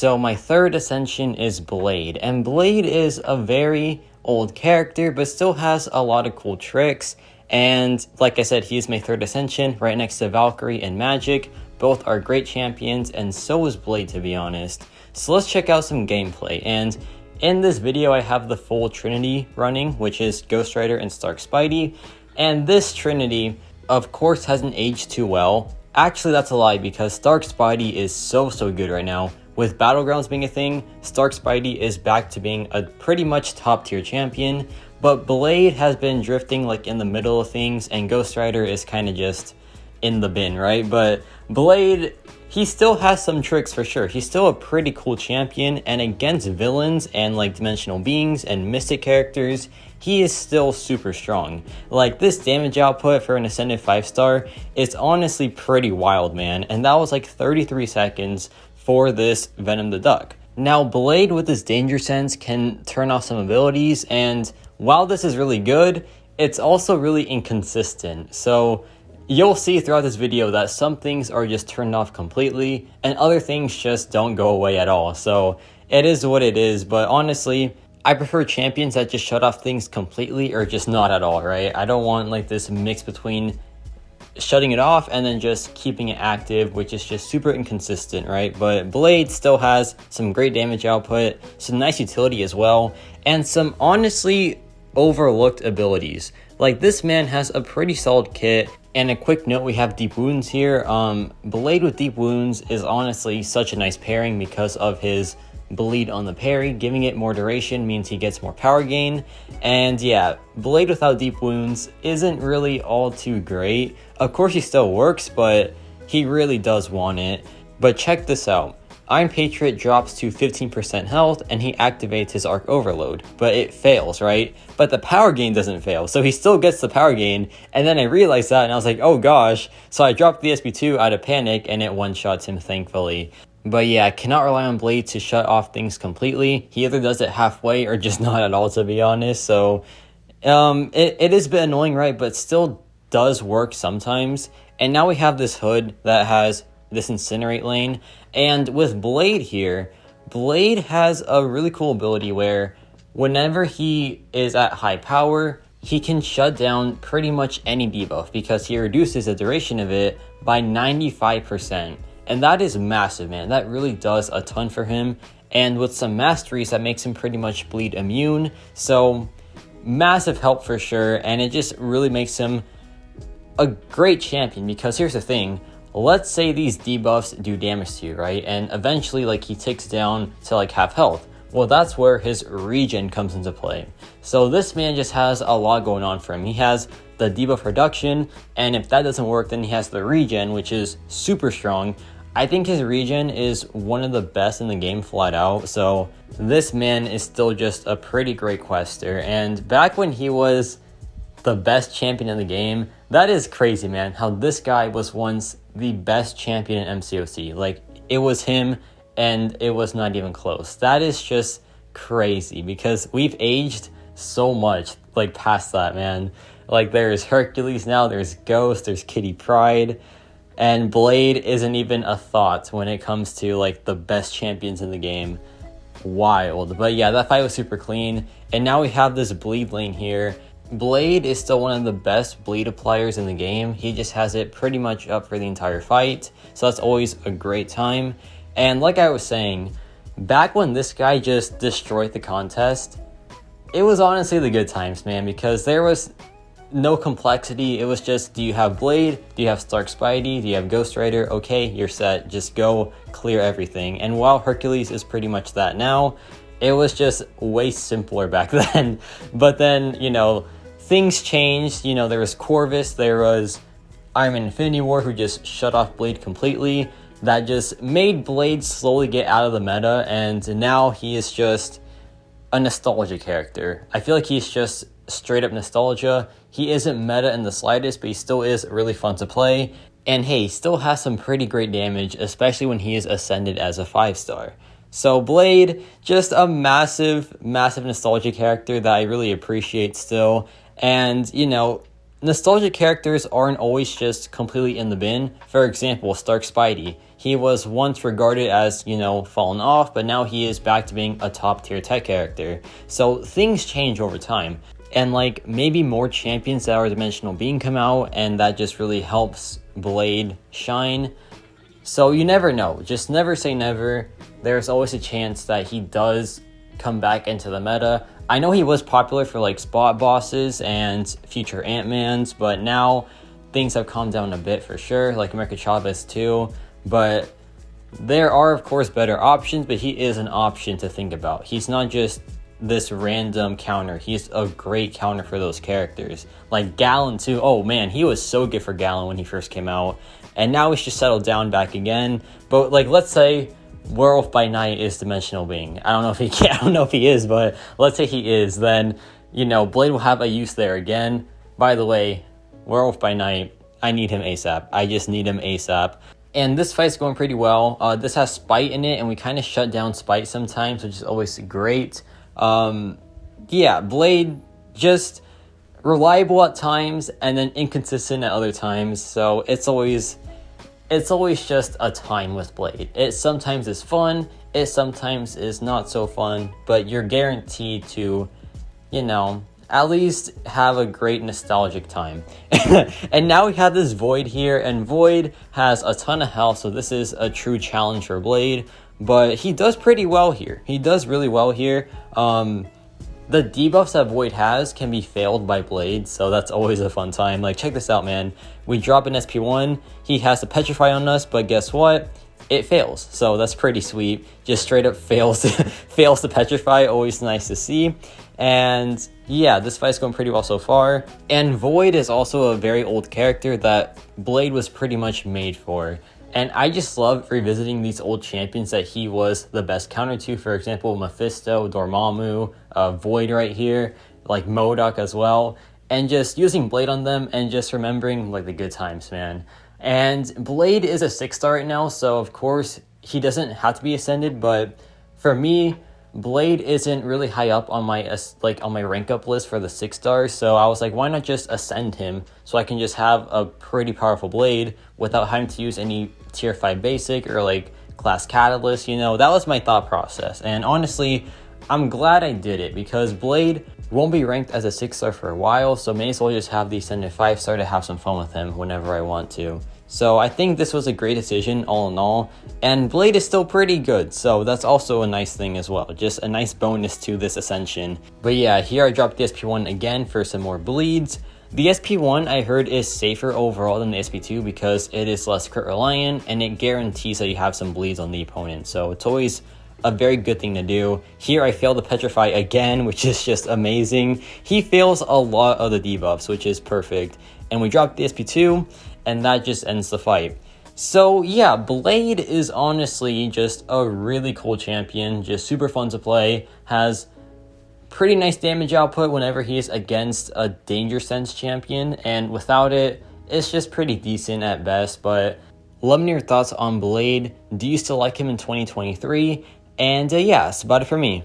So my third Ascension is Blade, and Blade is a very old character, but still has a lot of cool tricks. And like I said, he is my third Ascension, right next to Valkyrie and Magic. Both are great champions, and so is Blade, to be honest. So let's check out some gameplay. And in this video, I have the full Trinity running, which is Ghost Rider and Stark Spidey. And this Trinity, of course, hasn't aged too well. Actually, that's a lie, because Stark Spidey is so good right now. With Battlegrounds being a thing, Stark Spidey is back to being a pretty much top tier champion. But Blade has been drifting like in the middle of things, and Ghost Rider is kind of just in the bin, right? But Blade, he still has some tricks for sure. He's still a pretty cool champion, and against villains and like dimensional beings and mystic characters, he is still super strong. Like, this damage output for an Ascended 5-star is honestly pretty wild, man. And that was like 33 seconds for this Venom the Duck. Now, Blade with his Danger Sense can turn off some abilities, and while this is really good, it's also really inconsistent. So you'll see throughout this video that some things are just turned off completely, and other things just don't go away at all. So it is what it is, but honestly, I prefer champions that just shut off things completely or just not at all, right? I don't want like this mix between shutting it off and then just keeping it active, which is just super inconsistent, right? But Blade still has some great damage output, some nice utility as well, and some honestly overlooked abilities. Like, this man has a pretty solid kit. And a quick note, we have Deep Wounds here. Blade with Deep Wounds is honestly such a nice pairing because of his bleed on the parry. Giving it more duration means he gets more power gain. And yeah, Blade without Deep Wounds isn't really all too great. Of course, he still works, but he really does want it. But check this out. Iron Patriot drops to 15% health and he activates his Arc Overload, but it fails, right? But the power gain doesn't fail, so he still gets the power gain. And then I realized that and I was like, oh gosh. So I dropped the SB2 out of panic and it one-shots him, thankfully. But yeah, I cannot rely on Blade to shut off things completely. He either does it halfway or just not at all, to be honest. So it is a bit annoying, right? But still does work sometimes. And now we have this hood that has this Incinerate lane. And with Blade here, Blade has a really cool ability where whenever he is at high power, he can shut down pretty much any debuff because he reduces the duration of it by 95%. And that is massive, man. That really does a ton for him. And with some masteries, that makes him pretty much bleed immune. So massive help for sure. And it just really makes him a great champion, because here's the thing. Let's say these debuffs do damage to you, right? And eventually, like, he ticks down to like half health. Well, that's where his regen comes into play. So this man just has a lot going on for him. He has the debuff reduction, and if that doesn't work, then he has the regen, which is super strong. I think his regen is one of the best in the game, flat out. So this man is still just a pretty great quester. And back when he was the best champion in the game, that is crazy, man. How this guy was once the best champion in MCOC. Like, it was him, and it was not even close. That is just crazy, because we've aged so much, like, past that, man. Like, there's Hercules now, there's Ghost, there's Kitty Pryde, and Blade isn't even a thought when it comes to, like, the best champions in the game. Wild. But yeah, that fight was super clean, and now we have this bleed lane here. Blade is still one of the best bleed appliers in the game. He just has it pretty much up for the entire fight, so that's always a great time. And like I was saying, back when this guy just destroyed the contest, it was honestly the good times, man, because there was no complexity. It was just, do you have Blade? Do you have Stark Spidey? Do you have Ghost Rider? Okay, you're set. Just go clear everything. And while Hercules is pretty much that now, it was just way simpler back then. But then, you know, things changed. You know, there was Corvus, there was Iron Man Infinity War, who just shut off Blade completely. That just made Blade slowly get out of the meta, and now he is just a nostalgia character. I feel like he's just straight up nostalgia. He isn't meta in the slightest, but he still is really fun to play. And hey, he still has some pretty great damage, especially when he is ascended as a 5-star. So Blade, just a massive nostalgia character that I really appreciate still. And, you know, nostalgia characters aren't always just completely in the bin. For example, Stark Spidey. he was once regarded as, you know, fallen off, but now he is back to being a top tier tech character. So things change over time. And like maybe more champions that are dimensional being come out, and that just really helps Blade shine. So you never know. Just never say never. There's always a chance that he does come back into the meta. I know he was popular for like spot bosses and future Ant-Mans, but now things have calmed down a bit for sure, like Mcoc too. But there are of course better options, but he is an option to think about. He's not just this random counter. He's a great counter for those characters. Like Gallon too. Oh man, he was so good for Gallon when he first came out. And now he's just settled down back again. But like, let's say Werewolf by Night is dimensional being. I don't know if he can, I don't know if he is, but let's say he is, then, you know, Blade will have a use there again. By the way, Werewolf by Night, I need him ASAP. I just need him ASAP. And this fight's going pretty well. This has Spite in it, and we kind of shut down Spite sometimes, which is always great. Yeah, Blade just reliable at times and then inconsistent at other times. So it's always just a time with Blade. It sometimes is fun, it sometimes is not so fun, but you're guaranteed to, you know, at least have a great nostalgic time. And now we have this Void here, and Void has a ton of health, so this is a true challenge for Blade. But he does pretty well here. He does really well here. The debuffs that Void has can be failed by Blade, so that's always a fun time. Like, check this out, man. We drop an SP1, he has to Petrify on us, but guess what? It fails, so that's pretty sweet. Just straight up fails fails to Petrify, always nice to see. And yeah, this fight's going pretty well so far. And Void is also a very old character that Blade was pretty much made for. And I just love revisiting these old champions that he was the best counter to. For example, Mephisto, Dormammu, Void right here, like Mcoc as well. And just using Blade on them and just remembering like the good times, man. And Blade is a 6-star right now, so of course he doesn't have to be ascended. But for me, Blade isn't really high up on my rank up list for the 6 stars, so I was like, why not just ascend him so I can just have a pretty powerful Blade without having to use any tier 5 basic or like class catalyst, you know. That was my thought process, and honestly I'm glad I did it because Blade won't be ranked as a 6-star for a while, so may as well just have the ascended 5-star to have some fun with him whenever I want to. So I think this was a great decision all in all, and Blade is still pretty good, so that's also a nice thing as well, just a nice bonus to this Ascension. But yeah, here I dropped the SP1 again for some more bleeds. The SP1 I heard is safer overall than the SP2 because it is less crit reliant and it guarantees that you have some bleeds on the opponent, so it's always a very good thing to do. Here I failed to Petrify again, which is just amazing. He fails a lot of the debuffs, which is perfect, and we dropped the SP2 and that just ends the fight. So yeah, Blade is honestly just a really cool champion, just super fun to play, has pretty nice damage output whenever he is against a Danger Sense champion, and without it, it's just pretty decent at best. But let me know your thoughts on Blade. Do you still like him in 2023? And yeah, that's about it for me.